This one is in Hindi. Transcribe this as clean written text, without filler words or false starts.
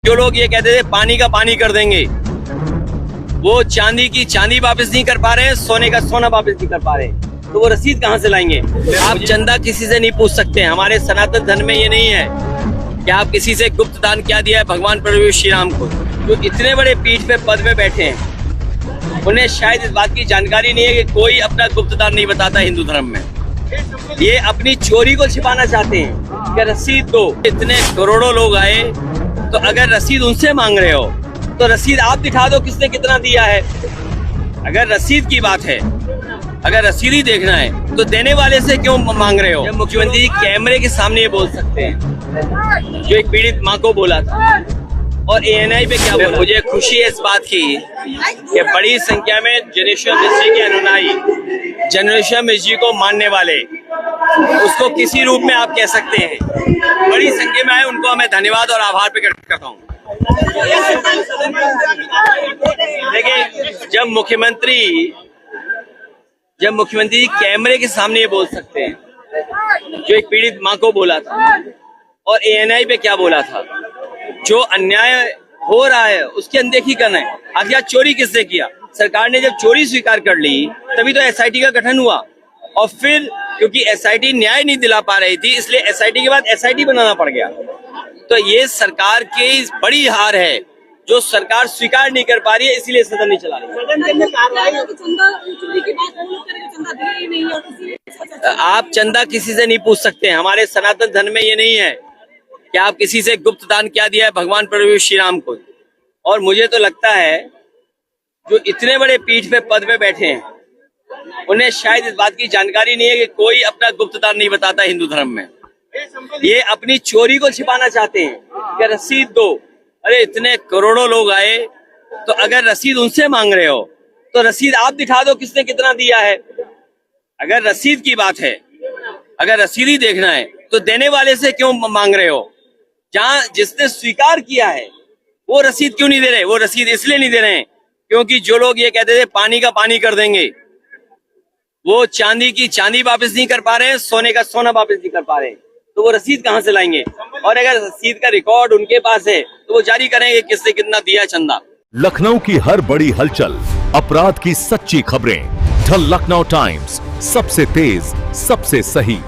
जो लोग ये कहते थे पानी का पानी कर देंगे, वो चांदी की चांदी वापस नहीं कर पा रहे हैं, सोने का सोना वापस नहीं कर पा रहे हैं, तो वो रसीद कहाँ से लाएंगे? आप चंदा किसी से नहीं पूछ सकते। हमारे सनातन धर्म में ये नहीं है कि आप किसी से गुप्त दान क्या दिया है भगवान प्रभु श्री राम को। जो इतने बड़े पीठ पे पद में बैठे हैं, उन्हें शायद इस बात की जानकारी नहीं है कि कोई अपना गुप्त दान नहीं बताता हिंदू धर्म में। ये अपनी चोरी को छिपाना चाहते हैं कि रसीद दो। इतने करोड़ों लोग आए, तो अगर रसीद उनसे मांग रहे हो तो रसीद आप दिखा दो किसने कितना दिया है। अगर रसीद की बात है, अगर रसीद ही देखना है तो देने वाले से क्यों मांग रहे हो? जब मुख्यमंत्री कैमरे के सामने ये बोल सकते हैं जो एक पीड़ित माँ को बोला था, और एएनआई पे क्या बोला। मुझे खुशी है इस बात की कि बड़ी संख्या में जनेश्वर मिश्र जी के अनुयायी, जनेश्वर मिश्र जी को मानने वाले, उसको किसी रूप में आप कह सकते हैं, बड़ी संख्या में आए, उनको मैं धन्यवाद और आभार प्रकट करता हूँ। देखिए, जब मुख्यमंत्री कैमरे के सामने ये बोल सकते हैं जो एक पीड़ित माँ को बोला था, और एएनआई पे क्या बोला था, जो अन्याय हो रहा है उसकी अनदेखी करना है। आखिर चोरी किसने किया? सरकार ने जब चोरी स्वीकार कर ली तभी तो एसआईटी का गठन हुआ, और फिर क्योंकि एसआईटी न्याय नहीं दिला पा रही थी, इसलिए एसआईटी के बाद एसआईटी बनाना पड़ गया। तो ये सरकार की बड़ी हार है जो सरकार स्वीकार नहीं कर पा रही है, इसलिए सदन नहीं चला रही। आप चंदा किसी से नहीं पूछ सकते। हमारे सनातन धर्म में ये नहीं है कि आप किसी से गुप्त दान क्या दिया है भगवान प्रभु श्री राम को। और मुझे तो लगता है जो इतने बड़े पीठ पे पद में बैठे हैं, उन्हें शायद इस बात की जानकारी नहीं है कि कोई अपना गुप्त दान नहीं बताता हिंदू धर्म में। ये अपनी चोरी को छिपाना चाहते हैं कि रसीद दो। अरे इतने करोड़ों लोग आए, तो अगर रसीद उनसे मांग रहे हो तो रसीद आप दिखा दो किसने कितना दिया है। अगर रसीद की बात है, अगर रसीद ही देखना है तो देने वाले से क्यों मांग रहे हो? जहां जिसने स्वीकार किया है वो रसीद क्यों नहीं दे रहे? वो रसीद इसलिए नहीं दे रहे हैं क्योंकि जो लोग ये कहते थे पानी का पानी कर देंगे, वो चांदी की चांदी वापस नहीं कर पा रहे हैं, सोने का सोना वापस नहीं कर पा रहे हैं, तो वो रसीद कहाँ से लाएंगे? और अगर रसीद का रिकॉर्ड उनके पास है तो वो जारी करेंगे किसने कितना दिया चंदा। लखनऊ की हर बड़ी हलचल, अपराध की सच्ची खबरें, द लखनऊ टाइम्स, सबसे तेज, सबसे सही।